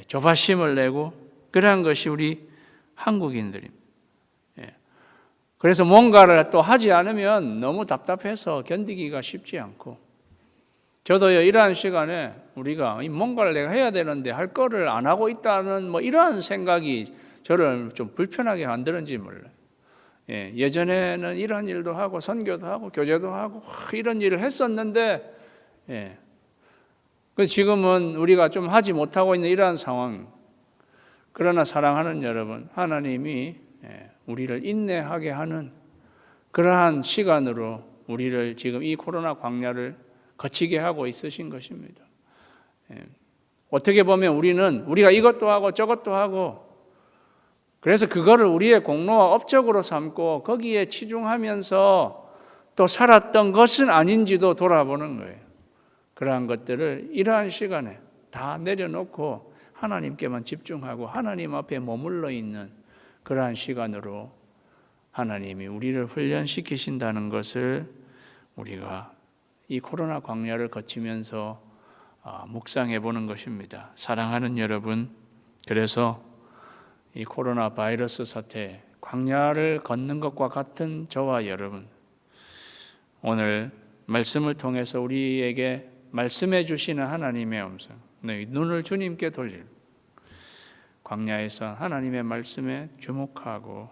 조바심을 내고, 그러한 것이 우리 한국인들입니다. 그래서 뭔가를 또 하지 않으면 너무 답답해서 견디기가 쉽지 않고, 저도요, 이러한 시간에 우리가 뭔가를 내가 해야 되는데 할 거를 안 하고 있다는 이러한 생각이 저를 좀 불편하게 만드는지 몰라요. 예전에는 이런 일도 하고 선교도 하고 교제도 하고 이런 일을 했었는데, 지금은 우리가 좀 하지 못하고 있는 이러한 상황. 그러나 사랑하는 여러분, 하나님이 우리를 인내하게 하는 그러한 시간으로 우리를 지금 이 코로나 광야를 거치게 하고 있으신 것입니다. 어떻게 보면 우리가 이것도 하고 저것도 하고, 그래서 그거를 우리의 공로와 업적으로 삼고 거기에 치중하면서 또 살았던 것은 아닌지도 돌아보는 거예요. 그러한 것들을 이러한 시간에 다 내려놓고 하나님께만 집중하고 하나님 앞에 머물러 있는 그러한 시간으로 하나님이 우리를 훈련시키신다는 것을 우리가 이 코로나 광야를 거치면서 묵상해 보는 것입니다. 사랑하는 여러분, 그래서 이 코로나 바이러스 사태, 광야를 걷는 것과 같은 저와 여러분, 오늘 말씀을 통해서 우리에게 말씀해 주시는 하나님의 음성, 눈을 주님께 돌릴, 광야에서 하나님의 말씀에 주목하고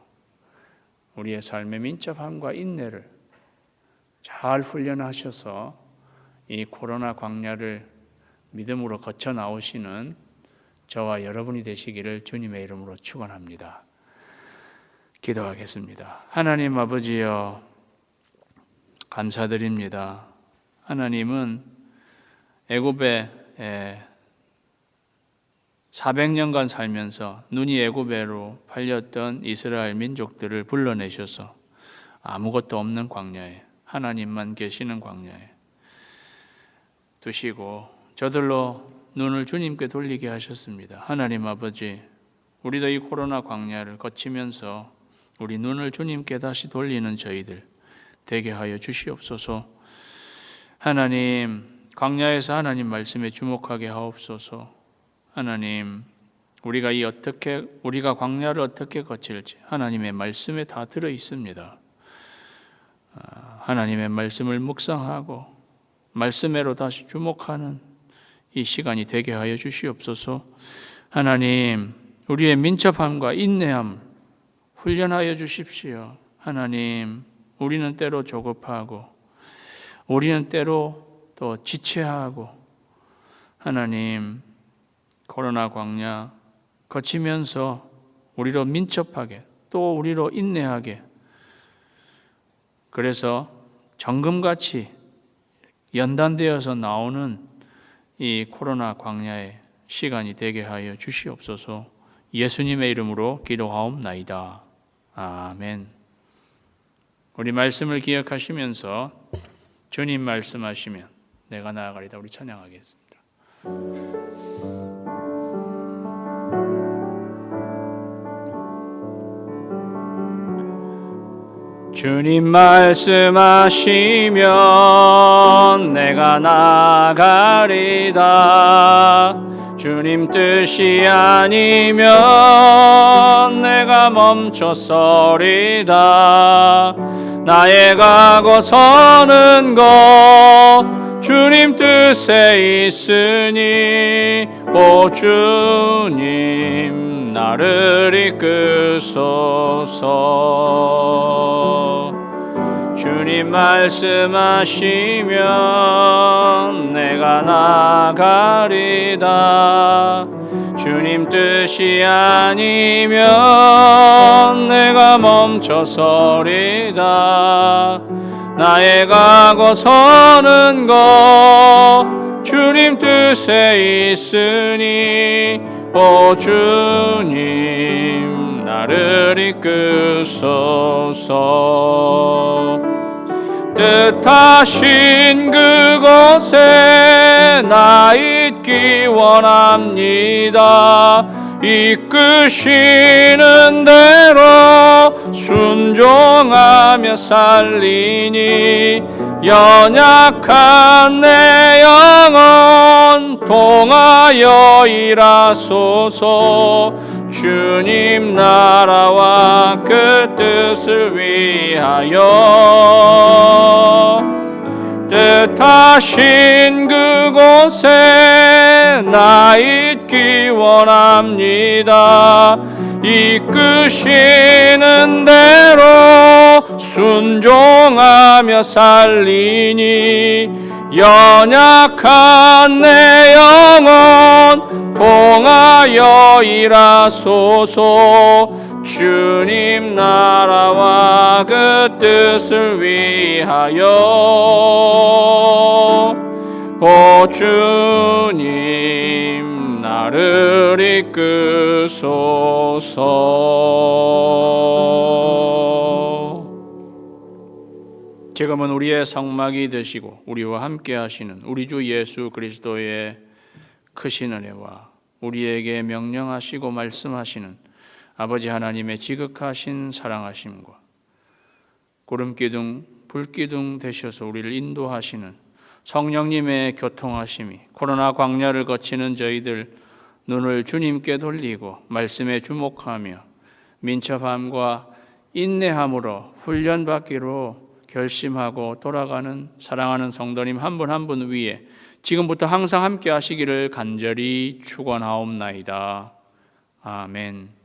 우리의 삶의 민첩함과 인내를 잘 훈련하셔서 이 코로나 광야를 믿음으로 거쳐 나오시는 저와 여러분이 되시기를 주님의 이름으로 축원합니다. 기도하겠습니다. 하나님 아버지여, 감사드립니다. 하나님은 애굽에 400년간 살면서 눈이 애굽으로 팔렸던 이스라엘 민족들을 불러내셔서 아무것도 없는 광야에, 하나님만 계시는 광야에 두시고 저들로 눈을 주님께 돌리게 하셨습니다. 하나님 아버지, 우리도 이 코로나 광야를 거치면서 우리 눈을 주님께 다시 돌리는 저희들 되게 하여 주시옵소서. 하나님, 광야에서 하나님 말씀에 주목하게 하옵소서. 하나님, 우리가 광야를 어떻게 거칠지 하나님의 말씀에 다 들어 있습니다. 하나님의 말씀을 묵상하고 말씀에로 다시 주목하는 이 시간이 되게 하여 주시옵소서. 하나님, 우리의 민첩함과 인내함 훈련하여 주십시오. 하나님, 우리는 때로 조급하고 우리는 때로 또 지체하고, 하나님, 코로나 광야 거치면서 우리로 민첩하게, 또 우리로 인내하게, 그래서 정금같이 연단되어서 나오는 이 코로나 광야의 시간이 되게 하여 주시옵소서. 예수님의 이름으로 기도하옵나이다. 아멘. 우리 말씀을 기억하시면서 주님 말씀하시면 내가 나아가리다. 우리 찬양하겠습니다. 주님 말씀하시면 내가 나아가리다. 주님 뜻이 아니면 내가 멈춰서리다. 나의 가고 서는 것 주님 뜻에 있으니 오 주님 나를 이끄소서. 주님 말씀하시면 내가 나아가리다. 주님 뜻이 아니면 내가 멈춰서리다. 나의 가고 서는 것 주님 뜻에 있으니 오 주님 나를 이끄소서. 뜻하신 그곳에 나 있기 원합니다. 이끄시는 대로 순종하며 살리니 연약한 내 영혼 통하여 일하소서. 주님 나라와 그 뜻을 위하여 뜻하신 그곳에 나 있기 원합니다. 이끄시는 대로 순종하며 살리니 연약한 내 영혼 통하여 일하소서. 주님 나라와 그 뜻을 위하여 오 주님 나를 이끄소서. 지금은 우리의 성막이 되시고 우리와 함께 하시는 우리 주 예수 그리스도의 크신 은혜와 우리에게 명령하시고 말씀하시는 아버지 하나님의 지극하신 사랑하심과 구름기둥 불기둥 되셔서 우리를 인도하시는 성령님의 교통하심이 코로나 광야를 거치는 저희들 눈을 주님께 돌리고 말씀에 주목하며 민첩함과 인내함으로 훈련받기로 결심하고 돌아가는 사랑하는 성도님 한 분 한 분 위에 지금부터 항상 함께 하시기를 간절히 축원하옵나이다. 아멘.